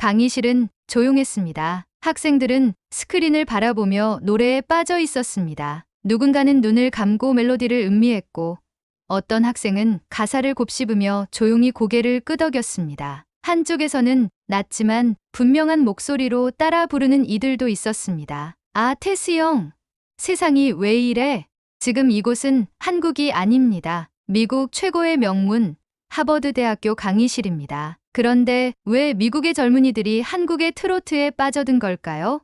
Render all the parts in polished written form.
강의실은 조용했습니다. 학생들은 스크린을 바라보며 노래에 빠져 있었습니다. 누군가는 눈을 감고 멜로디를 음미했고 어떤 학생은 가사를 곱씹으며 조용히 고개를 끄덕였습니다. 한쪽에서는 낮지만 분명한 목소리로 따라 부르는 이들도 있었습니다. 아, 테스 형. 세상이 왜 이래? 지금 이곳은 한국이 아닙니다. 미국 최고의 명문 하버드 대학교 강의실입니다. 그런데 왜 미국의 젊은이들이 한국의 트로트에 빠져든 걸까요?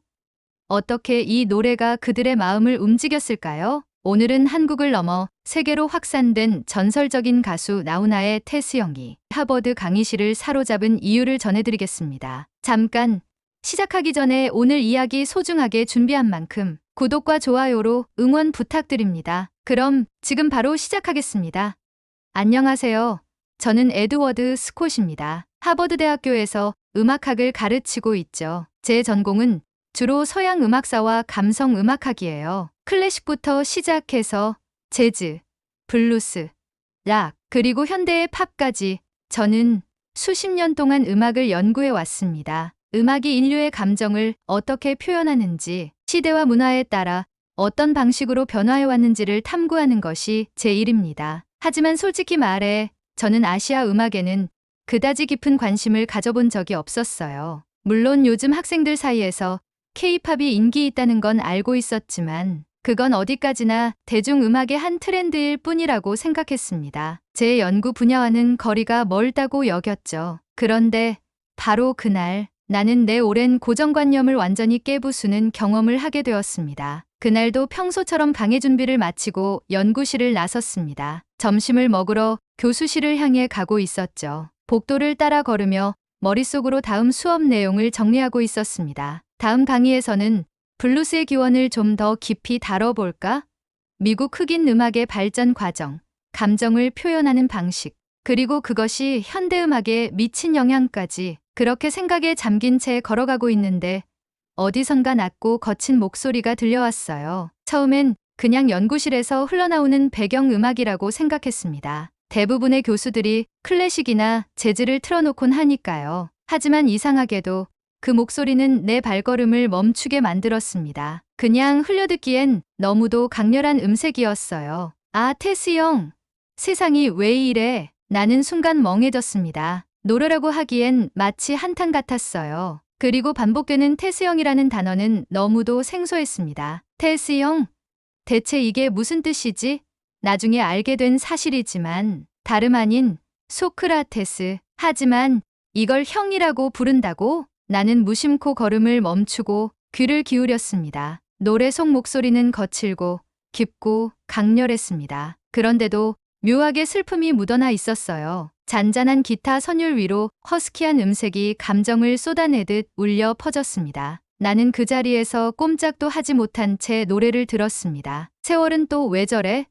어떻게 이 노래가 그들의 마음을 움직였을까요? 오늘은 한국을 넘어 세계로 확산된 전설적인 가수 나훈아의 테스 형이 하버드 강의실을 사로잡은 이유를 전해드리겠습니다. 잠깐 시작하기 전에 오늘 이야기 소중하게 준비한 만큼 구독과 좋아요로 응원 부탁드립니다. 그럼 지금 바로 시작하겠습니다. 안녕하세요. 저는 에드워드 스콧입니다. 하버드 대학교에서 음악학을 가르치고 있죠. 제 전공은 주로 서양 음악사와 감성 음악학이에요. 클래식부터 시작해서 재즈, 블루스, 락, 그리고 현대의 팝까지 저는 수십 년 동안 음악을 연구해 왔습니다. 음악이 인류의 감정을 어떻게 표현하는지, 시대와 문화에 따라 어떤 방식으로 변화해 왔는지를 탐구하는 것이 제 일입니다. 하지만 솔직히 말해 저는 아시아 음악에는 그다지 깊은 관심을 가져본 적이 없었어요. 물론 요즘 학생들 사이에서 K-팝이 인기 있다는 건 알고 있었지만 그건 어디까지나 대중음악의 한 트렌드일 뿐이라고 생각했습니다. 제 연구 분야와는 거리가 멀다고 여겼죠. 그런데 바로 그날 나는 내 오랜 고정관념을 완전히 깨부수는 경험을 하게 되었습니다. 그날도 평소처럼 강의 준비를 마치고 연구실을 나섰습니다. 점심을 먹으러 교수실을 향해 가고 있었죠. 복도를 따라 걸으며 머릿속으로 다음 수업 내용을 정리하고 있었습니다. 다음 강의에서는 블루스의 기원을 좀 더 깊이 다뤄볼까? 미국 흑인 음악의 발전 과정, 감정을 표현하는 방식, 그리고 그것이 현대음악에 미친 영향까지. 그렇게 생각에 잠긴 채 걸어가고 있는데 어디선가 낮고 거친 목소리가 들려왔어요. 처음엔 그냥 연구실에서 흘러나오는 배경음악이라고 생각했습니다. 대부분의 교수들이 클래식이나 재즈를 틀어놓곤 하니까요. 하지만 이상하게도 그 목소리는 내 발걸음을 멈추게 만들었습니다. 그냥 흘려듣기엔 너무도 강렬한 음색이었어요. 아, 테스 형. 세상이 왜 이래? 나는 순간 멍해졌습니다. 노래라고 하기엔 마치 한탄 같았어요. 그리고 반복되는 테스 형이라는 단어는 너무도 생소했습니다. 테스 형? 대체 이게 무슨 뜻이지? 나중에 알게 된 사실이지만 다름 아닌 소크라테스. 하지만 이걸 형이라고 부른다고? 나는 무심코 걸음을 멈추고 귀를 기울였습니다. 노래 속 목소리는 거칠고 깊고 강렬했습니다. 그런데도 묘하게 슬픔이 묻어나 있었어요. 잔잔한 기타 선율 위로 허스키한 음색이 감정을 쏟아내듯 울려 퍼졌습니다. 나는 그 자리에서 꼼짝도 하지 못한 채 노래를 들었습니다. 세월은 또 왜 저래?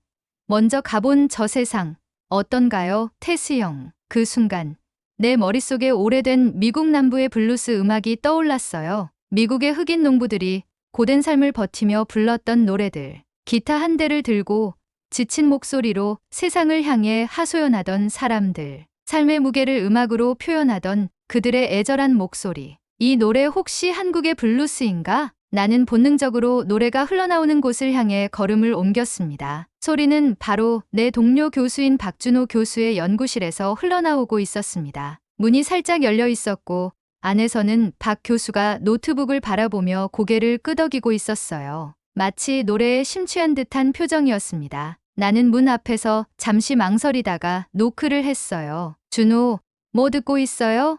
먼저 가본 저 세상 어떤가요, 테스 형? 그 순간 내 머릿속에 오래된 미국 남부의 블루스 음악이 떠올랐어요. 미국의 흑인 농부들이 고된 삶을 버티며 불렀던 노래들. 기타 한 대를 들고 지친 목소리로 세상을 향해 하소연하던 사람들. 삶의 무게를 음악으로 표현하던 그들의 애절한 목소리. 이 노래 혹시 한국의 블루스인가? 나는 본능적으로 노래가 흘러나오는 곳을 향해 걸음을 옮겼습니다. 소리는 바로 내 동료 교수인 박준호 교수의 연구실에서 흘러나오고 있었습니다. 문이 살짝 열려 있었고 안에서는 박 교수가 노트북을 바라보며 고개를 끄덕이고 있었어요. 마치 노래에 심취한 듯한 표정이었습니다. 나는 문 앞에서 잠시 망설이다가 노크를 했어요. 준호, 뭐 듣고 있어요?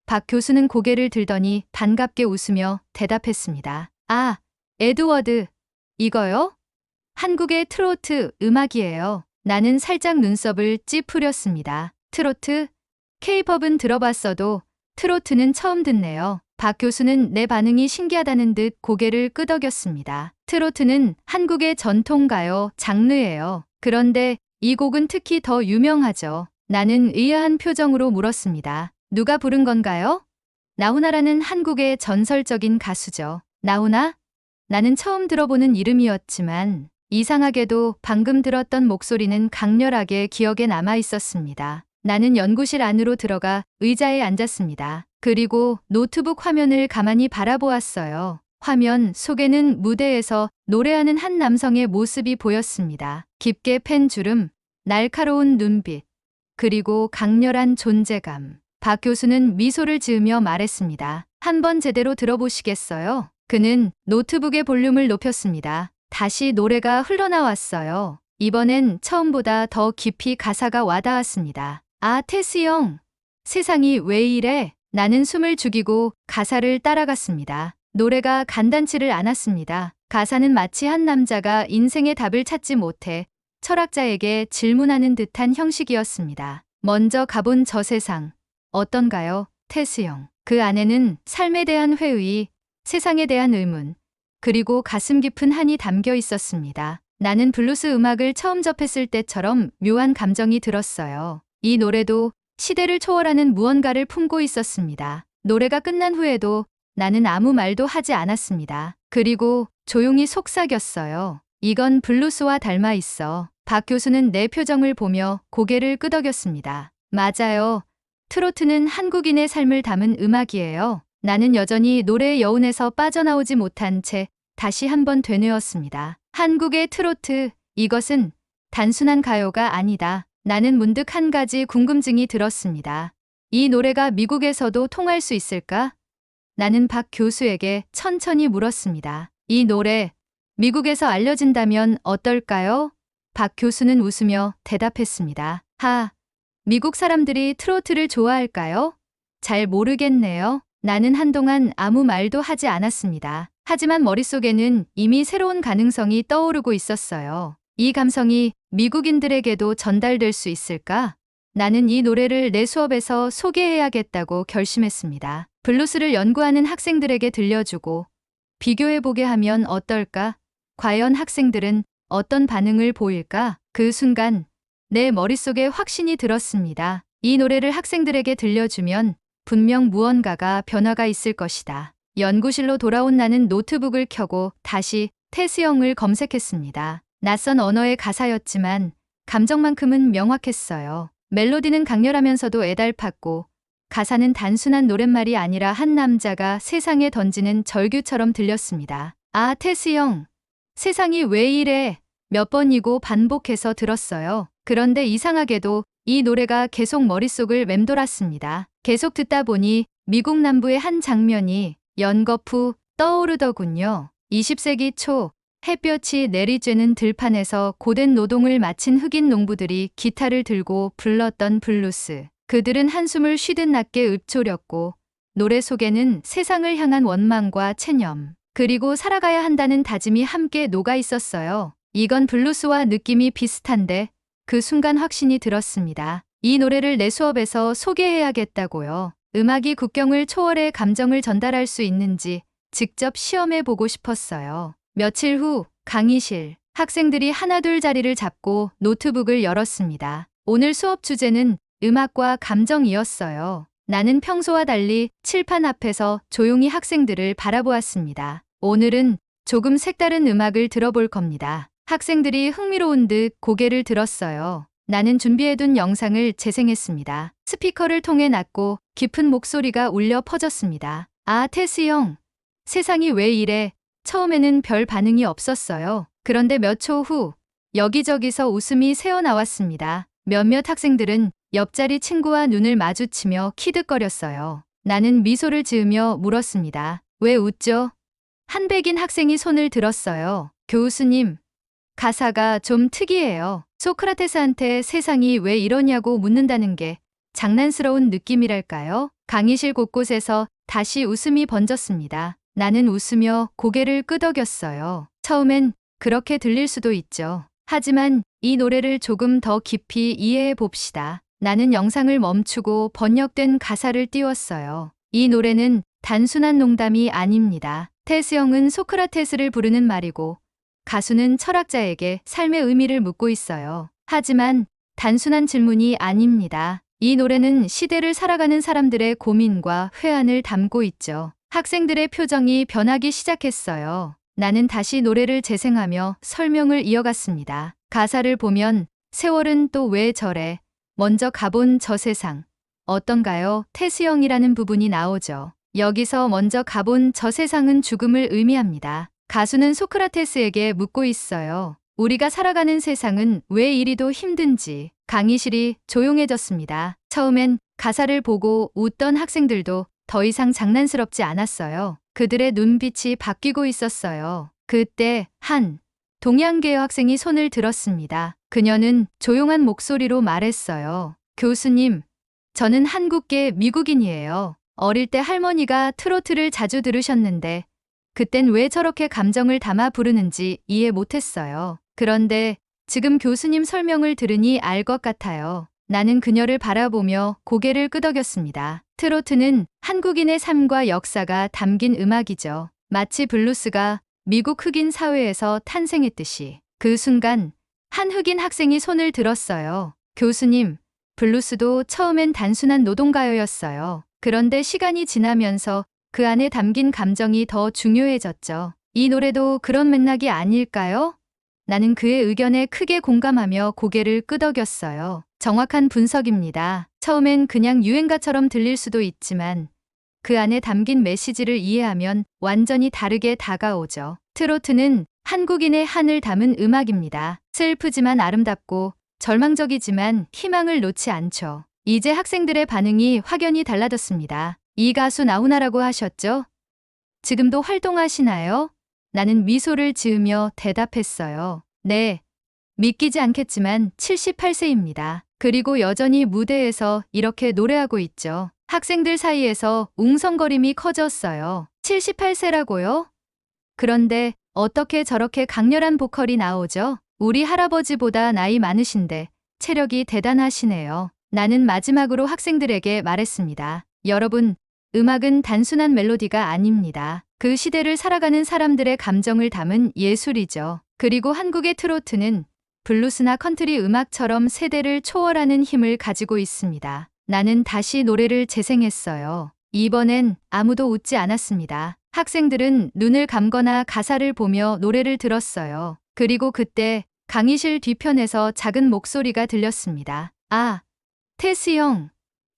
박 교수는 고개를 들더니 반갑게 웃으며 대답했습니다. 아, 에드워드, 이거요? 한국의 트로트 음악이에요. 나는 살짝 눈썹을 찌푸렸습니다. 트로트? K-팝은 들어봤어도 트로트는 처음 듣네요. 박 교수는 내 반응이 신기하다는 듯 고개를 끄덕였습니다. 트로트는 한국의 전통가요 장르예요. 그런데 이 곡은 특히 더 유명하죠. 나는 의아한 표정으로 물었습니다. 누가 부른 건가요? 나훈아라는 한국의 전설적인 가수죠. 나훈아? 나는 처음 들어보는 이름이었지만 이상하게도 방금 들었던 목소리는 강렬하게 기억에 남아 있었습니다. 나는 연구실 안으로 들어가 의자에 앉았습니다. 그리고 노트북 화면을 가만히 바라보았어요. 화면 속에는 무대에서 노래하는 한 남성의 모습이 보였습니다. 깊게 팬 주름, 날카로운 눈빛, 그리고 강렬한 존재감. 박 교수는 미소를 지으며 말했습니다. 한번 제대로 들어보시겠어요? 그는 노트북의 볼륨을 높였습니다. 다시 노래가 흘러나왔어요. 이번엔 처음보다 더 깊이 가사가 와닿았습니다. 아, 테스 형. 세상이 왜 이래? 나는 숨을 죽이고 가사를 따라갔습니다. 노래가 간단치를 않았습니다. 가사는 마치 한 남자가 인생의 답을 찾지 못해 철학자에게 질문하는 듯한 형식이었습니다. 먼저 가본 저 세상, 어떤가요, 테스 형? 그 안에는 삶에 대한 회의, 세상에 대한 의문, 그리고 가슴 깊은 한이 담겨 있었습니다. 나는 블루스 음악을 처음 접했을 때처럼 묘한 감정이 들었어요. 이 노래도 시대를 초월하는 무언가를 품고 있었습니다. 노래가 끝난 후에도 나는 아무 말도 하지 않았습니다. 그리고 조용히 속삭였어요. 이건 블루스와 닮아 있어. 박 교수는 내 표정을 보며 고개를 끄덕였습니다. 맞아요. 트로트는 한국인의 삶을 담은 음악이에요. 나는 여전히 노래의 여운에서 빠져나오지 못한 채 다시 한번 되뇌었습니다. 한국의 트로트, 이것은 단순한 가요가 아니다. 나는 문득 한 가지 궁금증이 들었습니다. 이 노래가 미국에서도 통할 수 있을까? 나는 박 교수에게 천천히 물었습니다. 이 노래, 미국에서 알려진다면 어떨까요? 박 교수는 웃으며 대답했습니다. 미국 사람들이 트로트를 좋아할까요? 잘 모르겠네요. 나는 한동안 아무 말도 하지 않았습니다. 하지만 머릿속에는 이미 새로운 가능성이 떠오르고 있었어요. 이 감성이 미국인들에게도 전달될 수 있을까? 나는 이 노래를 내 수업에서 소개해야겠다고 결심했습니다. 블루스를 연구하는 학생들에게 들려주고 비교해보게 하면 어떨까? 과연 학생들은 어떤 반응을 보일까? 그 순간 내 머릿속에 확신이 들었습니다. 이 노래를 학생들에게 들려주면 분명 무언가가 변화가 있을 것이다. 연구실로 돌아온 나는 노트북을 켜고 다시 테스 형을 검색했습니다. 낯선 언어의 가사였지만 감정만큼은 명확했어요. 멜로디는 강렬하면서도 애달팠고 가사는 단순한 노랫말이 아니라 한 남자가 세상에 던지는 절규처럼 들렸습니다. 아, 테스 형. 세상이 왜 이래? 몇 번이고 반복해서 들었어요. 그런데 이상하게도 이 노래가 계속 머릿속을 맴돌았습니다. 계속 듣다 보니 미국 남부의 한 장면이 연거푸 떠오르더군요. 20세기 초 햇볕이 내리쬐는 들판에서 고된 노동을 마친 흑인 농부들이 기타를 들고 불렀던 블루스. 그들은 한숨을 쉬듯 낮게 읊조렸고 노래 속에는 세상을 향한 원망과 체념, 그리고 살아가야 한다는 다짐이 함께 녹아 있었어요. 이건 블루스와 느낌이 비슷한데 그 순간 확신이 들었습니다. 이 노래를 내 수업에서 소개해야겠다고요. 음악이 국경을 초월해 감정을 전달할 수 있는지 직접 시험해 보고 싶었어요. 며칠 후 강의실, 학생들이 하나둘 자리를 잡고 노트북을 열었습니다. 오늘 수업 주제는 음악과 감정이었어요. 나는 평소와 달리 칠판 앞에서 조용히 학생들을 바라보았습니다. 오늘은 조금 색다른 음악을 들어볼 겁니다. 학생들이 흥미로운 듯 고개를 들었어요. 나는 준비해둔 영상을 재생했습니다. 스피커를 통해 낮고 깊은 목소리가 울려 퍼졌습니다. 아, 테스 형. 세상이 왜 이래? 처음에는 별 반응이 없었어요. 그런데 몇 초 후 여기저기서 웃음이 새어나왔습니다. 몇몇 학생들은 옆자리 친구와 눈을 마주치며 키득거렸어요. 나는 미소를 지으며 물었습니다. 왜 웃죠? 한 백인 학생이 손을 들었어요. 교수님, 가사가 좀 특이해요. 소크라테스한테 세상이 왜 이러냐고 묻는다는 게 장난스러운 느낌이랄까요? 강의실 곳곳에서 다시 웃음이 번졌습니다. 나는 웃으며 고개를 끄덕였어요. 처음엔 그렇게 들릴 수도 있죠. 하지만 이 노래를 조금 더 깊이 이해해 봅시다. 나는 영상을 멈추고 번역된 가사를 띄웠어요. 이 노래는 단순한 농담이 아닙니다. 테스 형은 소크라테스를 부르는 말이고 가수는 철학자에게 삶의 의미를 묻고 있어요. 하지만 단순한 질문이 아닙니다. 이 노래는 시대를 살아가는 사람들의 고민과 회한을 담고 있죠. 학생들의 표정이 변하기 시작했어요. 나는 다시 노래를 재생하며 설명을 이어갔습니다. 가사를 보면 세월은 또 왜 저래? 먼저 가본 저 세상. 어떤가요? 태수형이라는 부분이 나오죠. 여기서 먼저 가본 저 세상은 죽음을 의미합니다. 가수는 소크라테스에게 묻고 있어요. 우리가 살아가는 세상은 왜 이리도 힘든지. 강의실이 조용해졌습니다. 처음엔 가사를 보고 웃던 학생들도 더 이상 장난스럽지 않았어요. 그들의 눈빛이 바뀌고 있었어요. 그때 한 동양계 학생이 손을 들었습니다. 그녀는 조용한 목소리로 말했어요. 교수님, 저는 한국계 미국인이에요. 어릴 때 할머니가 트로트를 자주 들으셨는데 그땐 왜 저렇게 감정을 담아 부르는지 이해 못했어요. 그런데 지금 교수님 설명을 들으니 알 것 같아요. 나는 그녀를 바라보며 고개를 끄덕였습니다. 트로트는 한국인의 삶과 역사가 담긴 음악이죠. 마치 블루스가 미국 흑인 사회에서 탄생했듯이. 그 순간 한 흑인 학생이 손을 들었어요. 교수님, 블루스도 처음엔 단순한 노동가요였어요. 그런데 시간이 지나면서 그 안에 담긴 감정이 더 중요해졌죠. 이 노래도 그런 맥락이 아닐까요? 나는 그의 의견에 크게 공감하며 고개를 끄덕였어요. 정확한 분석입니다. 처음엔 그냥 유행가처럼 들릴 수도 있지만 그 안에 담긴 메시지를 이해하면 완전히 다르게 다가오죠. 트로트는 한국인의 한을 담은 음악입니다. 슬프지만 아름답고 절망적이지만 희망을 놓지 않죠. 이제 학생들의 반응이 확연히 달라졌습니다. 이 가수 나훈아라고 하셨죠? 지금도 활동하시나요? 나는 미소를 지으며 대답했어요. 네, 믿기지 않겠지만 78세입니다. 그리고 여전히 무대에서 이렇게 노래하고 있죠. 학생들 사이에서 웅성거림이 커졌어요. 78세라고요? 그런데 어떻게 저렇게 강렬한 보컬이 나오죠? 우리 할아버지보다 나이 많으신데 체력이 대단하시네요. 나는 마지막으로 학생들에게 말했습니다. 여러분, 음악은 단순한 멜로디가 아닙니다. 그 시대를 살아가는 사람들의 감정을 담은 예술이죠. 그리고 한국의 트로트는 블루스나 컨트리 음악처럼 세대를 초월하는 힘을 가지고 있습니다. 나는 다시 노래를 재생했어요. 이번엔 아무도 웃지 않았습니다. 학생들은 눈을 감거나 가사를 보며 노래를 들었어요. 그리고 그때 강의실 뒤편에서 작은 목소리가 들렸습니다. 아, 테스 형.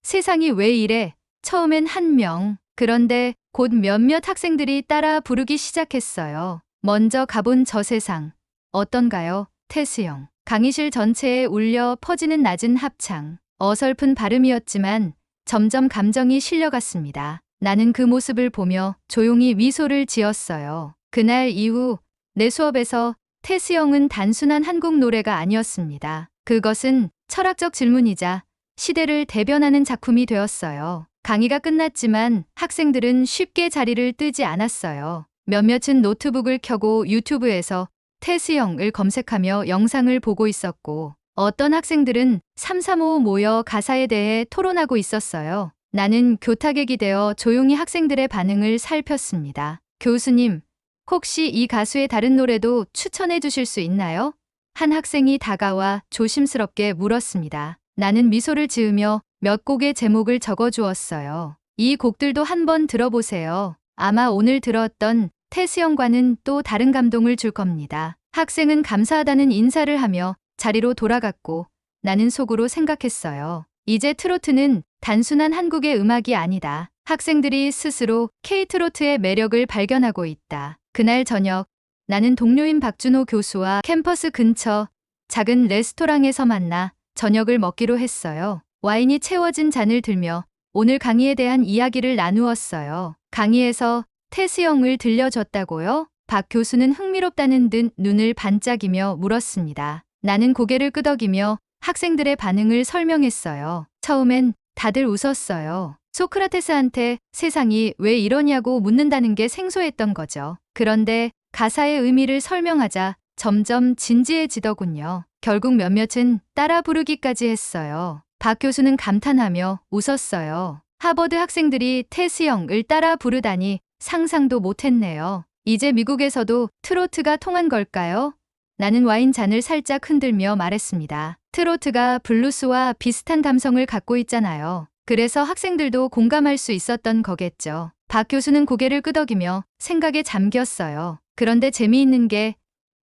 세상이 왜 이래? 처음엔 한 명. 그런데 곧 몇몇 학생들이 따라 부르기 시작했어요. 먼저 가본 저 세상. 어떤가요? 테스 형. 강의실 전체에 울려 퍼지는 낮은 합창. 어설픈 발음이었지만 점점 감정이 실려갔습니다. 나는 그 모습을 보며 조용히 미소를 지었어요. 그날 이후 내 수업에서 테스 형은 단순한 한국 노래가 아니었습니다. 그것은 철학적 질문이자 시대를 대변하는 작품이 되었어요. 강의가 끝났지만 학생들은 쉽게 자리를 뜨지 않았어요. 몇몇은 노트북을 켜고 유튜브에서 테스 형을 검색하며 영상을 보고 있었고 어떤 학생들은 335 모여 가사에 대해 토론하고 있었어요. 나는 교탁에 되어 조용히 학생들의 반응을 살폈습니다. 교수님, 혹시 이 가수의 다른 노래도 추천해 주실 수 있나요? 한 학생이 다가와 조심스럽게 물었습니다. 나는 미소를 지으며 몇 곡의 제목을 적어 주었어요. 이 곡들도 한번 들어보세요. 아마 오늘 들었던 테스 형과는 또 다른 감동을 줄 겁니다. 학생은 감사하다는 인사를 하며 자리로 돌아갔고 나는 속으로 생각했어요. 이제 트로트는 단순한 한국의 음악이 아니다. 학생들이 스스로 K-트로트의 매력을 발견하고 있다. 그날 저녁 나는 동료인 박준호 교수와 캠퍼스 근처 작은 레스토랑에서 만나 저녁을 먹기로 했어요. 와인이 채워진 잔을 들며 오늘 강의에 대한 이야기를 나누었어요. 강의에서 테스 형을 들려줬다고요? 박 교수는 흥미롭다는 듯 눈을 반짝이며 물었습니다. 나는 고개를 끄덕이며 학생들의 반응을 설명했어요. 처음엔 다들 웃었어요. 소크라테스한테 세상이 왜 이러냐고 묻는다는 게 생소했던 거죠. 그런데 가사의 의미를 설명하자 점점 진지해지더군요. 결국 몇몇은 따라 부르기까지 했어요. 박 교수는 감탄하며 웃었어요. 하버드 학생들이 테스 형을 따라 부르다니 상상도 못했네요. 이제 미국에서도 트로트가 통한 걸까요? 나는 와인 잔을 살짝 흔들며 말했습니다. 트로트가 블루스와 비슷한 감성을 갖고 있잖아요. 그래서 학생들도 공감할 수 있었던 거겠죠. 박 교수는 고개를 끄덕이며 생각에 잠겼어요. 그런데 재미있는 게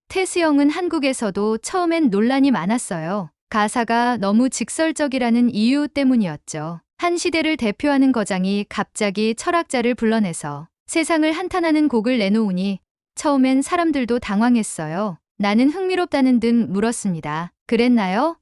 테스 형은 한국에서도 처음엔 논란이 많았어요. 가사가 너무 직설적이라는 이유 때문이었죠. 한 시대를 대표하는 거장이 갑자기 철학자를 불러내서 세상을 한탄하는 곡을 내놓으니 처음엔 사람들도 당황했어요. 나는 흥미롭다는 등 물었습니다. 그랬나요?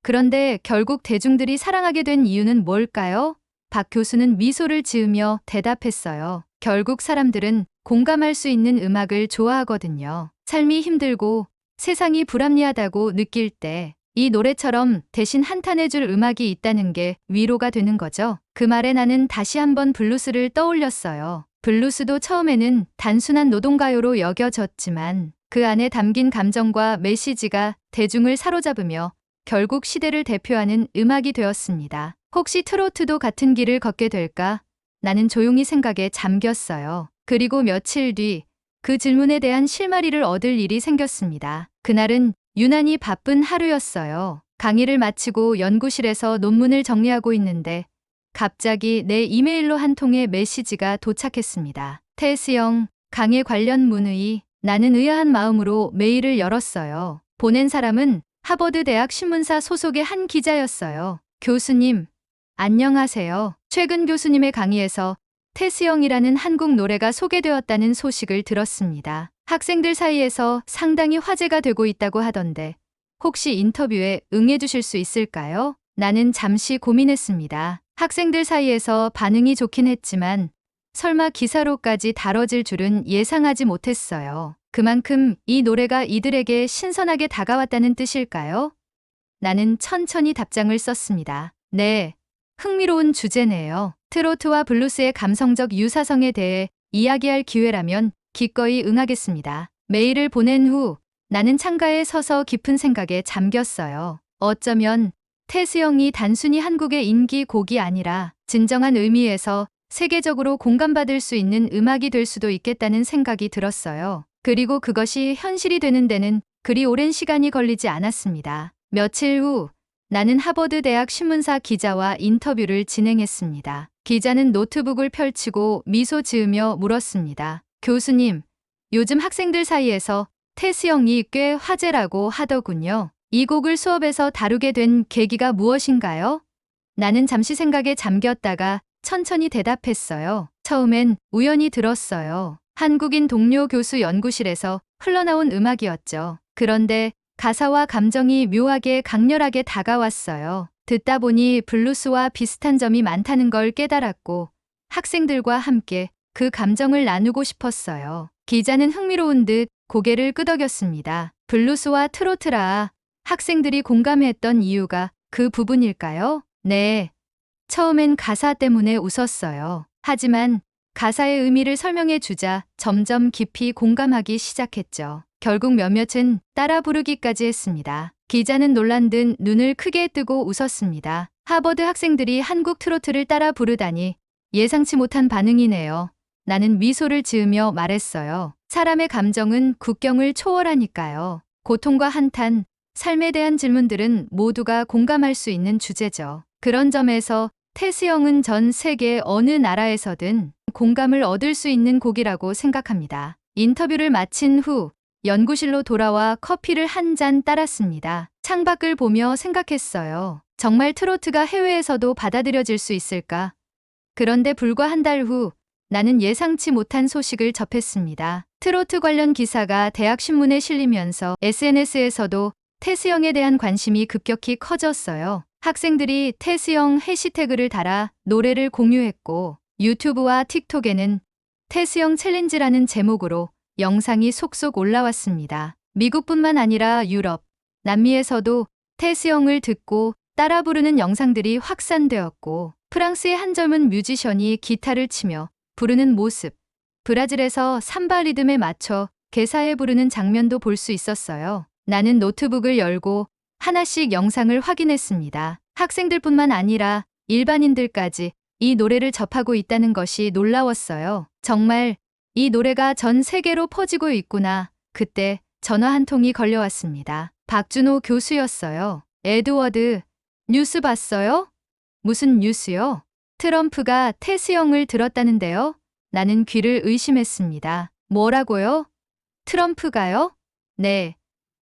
그런데 결국 대중들이 사랑하게 된 이유는 뭘까요? 박 교수는 미소를 지으며 대답했어요. 결국 사람들은 공감할 수 있는 음악을 좋아하거든요. 삶이 힘들고 세상이 불합리하다고 느낄 때 이 노래처럼 대신 한탄해줄 음악이 있다는 게 위로가 되는 거죠. 그 말에 나는 다시 한번 블루스를 떠올렸어요. 블루스도 처음에는 단순한 노동가요로 여겨졌지만 그 안에 담긴 감정과 메시지가 대중을 사로잡으며 결국 시대를 대표하는 음악이 되었습니다. 혹시 트로트도 같은 길을 걷게 될까? 나는 조용히 생각에 잠겼어요. 그리고 며칠 뒤 그 질문에 대한 실마리를 얻을 일이 생겼습니다. 그날은 유난히 바쁜 하루였어요. 강의를 마치고 연구실에서 논문을 정리하고 있는데 갑자기 내 이메일로 한 통의 메시지가 도착했습니다. 태스형, 강의 관련 문의. 나는 의아한 마음으로 메일을 열었어요. 보낸 사람은 하버드 대학 신문사 소속의 한 기자였어요. 교수님, 안녕하세요. 최근 교수님의 강의에서 태스형이라는 한국 노래가 소개되었다는 소식을 들었습니다. 학생들 사이에서 상당히 화제가 되고 있다고 하던데 혹시 인터뷰에 응해주실 수 있을까요? 나는 잠시 고민했습니다. 학생들 사이에서 반응이 좋긴 했지만 설마 기사로까지 다뤄질 줄은 예상하지 못했어요. 그만큼 이 노래가 이들에게 신선하게 다가왔다는 뜻일까요? 나는 천천히 답장을 썼습니다. 네, 흥미로운 주제네요. 트로트와 블루스의 감성적 유사성에 대해 이야기할 기회라면 기꺼이 응하겠습니다. 메일을 보낸 후 나는 창가에 서서 깊은 생각에 잠겼어요. 어쩌면 태스형이 단순히 한국의 인기 곡이 아니라 진정한 의미에서 세계적으로 공감받을 수 있는 음악이 될 수도 있겠다는 생각이 들었어요. 그리고 그것이 현실이 되는 데는 그리 오랜 시간이 걸리지 않았습니다. 며칠 후 나는 하버드 대학 신문사 기자와 인터뷰를 진행했습니다. 기자는 노트북을 펼치고 미소 지으며 물었습니다. 교수님, 요즘 학생들 사이에서 태스형이 꽤 화제라고 하더군요. 이 곡을 수업에서 다루게 된 계기가 무엇인가요? 나는 잠시 생각에 잠겼다가 천천히 대답했어요. 처음엔 우연히 들었어요. 한국인 동료 교수 연구실에서 흘러나온 음악이었죠. 그런데 가사와 감정이 묘하게 강렬하게 다가왔어요. 듣다 보니 블루스와 비슷한 점이 많다는 걸 깨달았고 학생들과 함께 그 감정을 나누고 싶었어요. 기자는 흥미로운 듯 고개를 끄덕였습니다. 블루스와 트로트라 학생들이 공감했던 이유가 그 부분일까요? 네. 처음엔 가사 때문에 웃었어요. 하지만 가사의 의미를 설명해 주자 점점 깊이 공감하기 시작했죠. 결국 몇몇은 따라 부르기까지 했습니다. 기자는 놀란 듯 눈을 크게 뜨고 웃었습니다. 하버드 학생들이 한국 트로트를 따라 부르다니 예상치 못한 반응이네요. 나는 미소를 지으며 말했어요. 사람의 감정은 국경을 초월하니까요. 고통과 한탄, 삶에 대한 질문들은 모두가 공감할 수 있는 주제죠. 그런 점에서 태스형은 전 세계 어느 나라에서든 공감을 얻을 수 있는 곡이라고 생각합니다. 인터뷰를 마친 후 연구실로 돌아와 커피를 한 잔 따랐습니다. 창밖을 보며 생각했어요. 정말 트로트가 해외에서도 받아들여질 수 있을까? 그런데 불과 한 달 후 나는 예상치 못한 소식을 접했습니다. 트로트 관련 기사가 대학 신문에 실리면서 SNS에서도 태스형에 대한 관심이 급격히 커졌어요. 학생들이 태스형 해시태그를 달아 노래를 공유했고 유튜브와 틱톡에는 태스형 챌린지라는 제목으로 영상이 속속 올라왔습니다. 미국뿐만 아니라 유럽, 남미에서도 태스형을 듣고 따라 부르는 영상들이 확산되었고 프랑스의 한 젊은 뮤지션이 기타를 치며 부르는 모습, 브라질에서 삼바 리듬에 맞춰 개사해 부르는 장면도 볼 수 있었어요. 나는 노트북을 열고 하나씩 영상을 확인했습니다. 학생들뿐만 아니라 일반인들까지 이 노래를 접하고 있다는 것이 놀라웠어요. 정말 이 노래가 전 세계로 퍼지고 있구나. 그때 전화 한 통이 걸려왔습니다. 박준호 교수였어요. 에드워드, 뉴스 봤어요? 무슨 뉴스요? 트럼프가 태스형을 들었다는데요. 나는 귀를 의심했습니다. 뭐라고요? 트럼프가요? 네.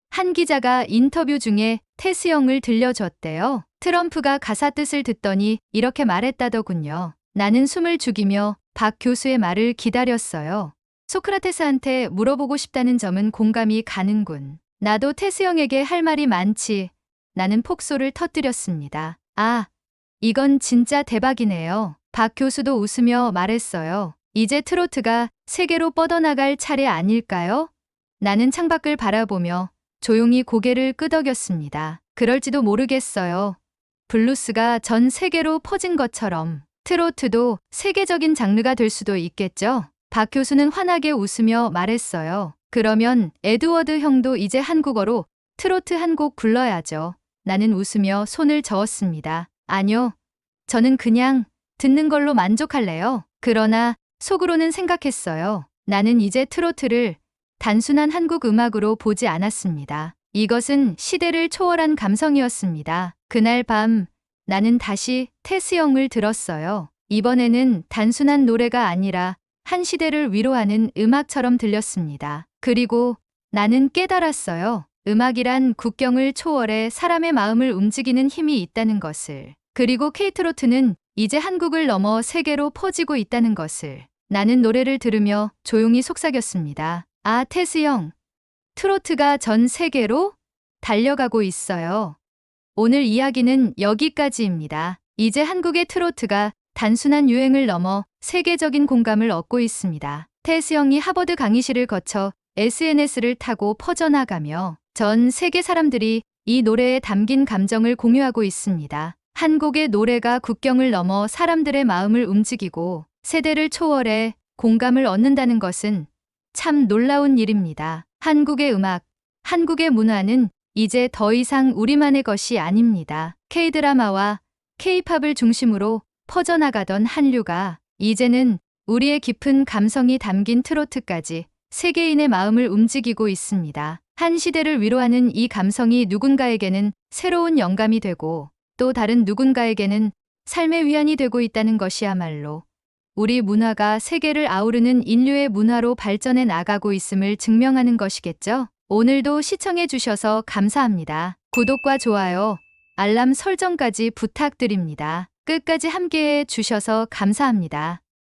한 기자가 인터뷰 중에 테스형을 들려줬대요. 트럼프가 가사 뜻을 듣더니 이렇게 말했다더군요. 나는 숨을 죽이며 박 교수의 말을 기다렸어요. 소크라테스한테 물어보고 싶다는 점은 공감이 가는군. 나도 테스형에게 할 말이 많지. 나는 폭소를 터뜨렸습니다. 아, 이건 진짜 대박이네요. 박 교수도 웃으며 말했어요. 이제 트로트가 세계로 뻗어나갈 차례 아닐까요? 나는 창밖을 바라보며 조용히 고개를 끄덕였습니다. 그럴지도 모르겠어요. 블루스가 전 세계로 퍼진 것처럼 트로트도 세계적인 장르가 될 수도 있겠죠? 박 교수는 환하게 웃으며 말했어요. 그러면 에드워드 형도 이제 한국어로 트로트 한 곡 불러야죠. 나는 웃으며 손을 저었습니다. 아니요. 저는 그냥 듣는 걸로 만족할래요. 그러나 속으로는 생각했어요. 나는 이제 트로트를 단순한 한국 음악으로 보지 않았습니다. 이것은 시대를 초월한 감성이었습니다. 그날 밤 나는 다시 테스형을 들었어요. 이번에는 단순한 노래가 아니라 한 시대를 위로하는 음악처럼 들렸습니다. 그리고 나는 깨달았어요. 음악이란 국경을 초월해 사람의 마음을 움직이는 힘이 있다는 것을. 그리고 K트로트는 이제 한국을 넘어 세계로 퍼지고 있다는 것을. 나는 노래를 들으며 조용히 속삭였습니다. 아, 테스 형. 트로트가 전 세계로 달려가고 있어요. 오늘 이야기는 여기까지입니다. 이제 한국의 트로트가 단순한 유행을 넘어 세계적인 공감을 얻고 있습니다. 테스 형이 하버드 강의실을 거쳐 SNS를 타고 퍼져나가며 전 세계 사람들이 이 노래에 담긴 감정을 공유하고 있습니다. 한 곡의 노래가 국경을 넘어 사람들의 마음을 움직이고 세대를 초월해 공감을 얻는다는 것은 참 놀라운 일입니다. 한국의 음악, 한국의 문화는 이제 더 이상 우리만의 것이 아닙니다. K드라마와 K팝을 중심으로 퍼져나가던 한류가 이제는 우리의 깊은 감성이 담긴 트로트까지 세계인의 마음을 움직이고 있습니다. 한 시대를 위로하는 이 감성이 누군가에게는 새로운 영감이 되고 또 다른 누군가에게는 삶의 위안이 되고 있다는 것이야말로 우리 문화가 세계를 아우르는 인류의 문화로 발전해 나가고 있음을 증명하는 것이겠죠? 오늘도 시청해 주셔서 감사합니다. 구독과 좋아요, 알람 설정까지 부탁드립니다. 끝까지 함께해 주셔서 감사합니다.